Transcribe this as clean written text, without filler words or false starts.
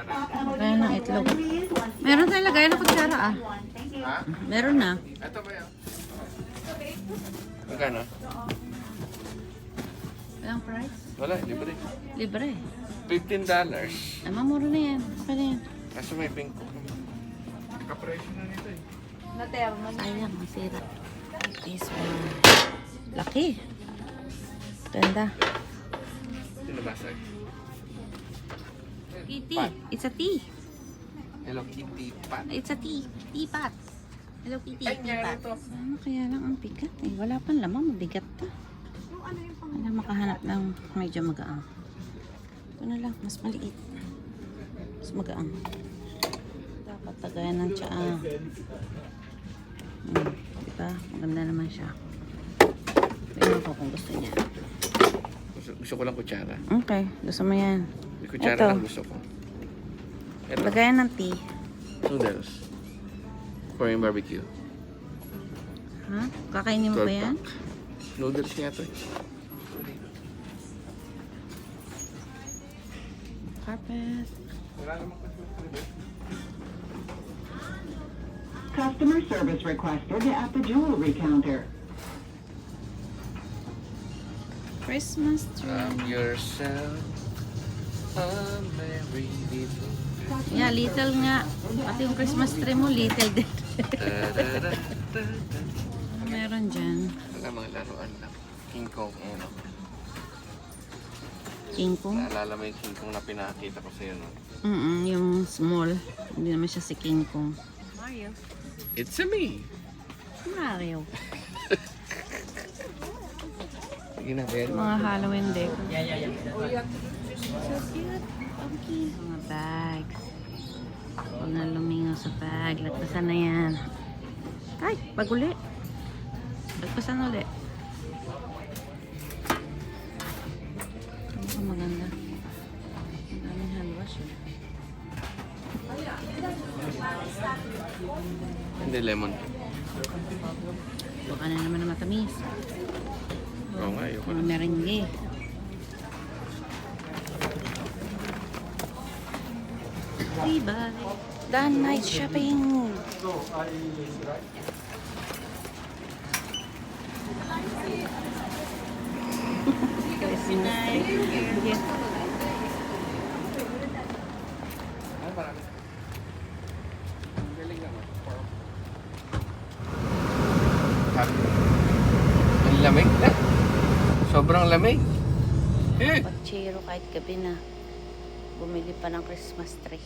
Lagayan ng itlog. Meron tayong lagayan ng kutsara ah. Ha? Meron na. Ito ba yan? Magkano? Walang price? Wala, libre. Libre. $15. Ay, mamuro na yan. Okay na yan. Kaso may pink ko. Kapresyo na nito eh. Sayang, masira. This one. Laki. Ganda. Sinabasag. Kitty. Pat. It's a tea. Hello Kitty Pat. It's a tea. Teapot. Hello Kitty. Ay, Teapot. ito. Ano kaya lang ang bigat eh. Wala pang lamang. Mabigat to. Wala makahanap ng medyo magaang. Ito na lang. Mas maliit. Mas magaang. Dapat tagayan ng tsaa. Diba? Maganda naman siya. Tingnan ko kung gusto niya. Gusto ko lang kutsara. Okay. Gusto mo yan. May kutsara Ito. lang gusto ko. Ito. Lagayan ng tea. Noodles. Korean barbecue. Ha? Kakainin mo ba 12 yan? pack. Noodles nga to eh. Carpet. Customer service requested at the jewelry counter. Christmas tree. Yourself a merry little. Yeah, little nga. Pati yung Christmas tree mo, little din. Meron dyan. Wala mga laruan lang. King Kong, ano. King Kong. Naalala mo yung King Kong na pinakita ko sa'yo, no? Yung small. Hindi naman siya si King Kong. Mario. It's a me! Mario. Sige na, Ben. Mga Halloween deco. So cute. Okay. Mga bags. Huwag na lumingaw sa bag. Lagpasan na yan. Ay, bag uli. Lagpasan uli. Ano ka maganda? Ang daming hand wash eh. Hindi, lemon. Baka na naman na matamis. Oo nga, ayoko Mga na. merengue. Bye-bye. Done night shopping. Christmas tree. Ay, marami. Ang galing naman. Ang lamig na. Sobrang lamig. Eh! Pachero kahit gabi na. Bumili pa ng Christmas tree.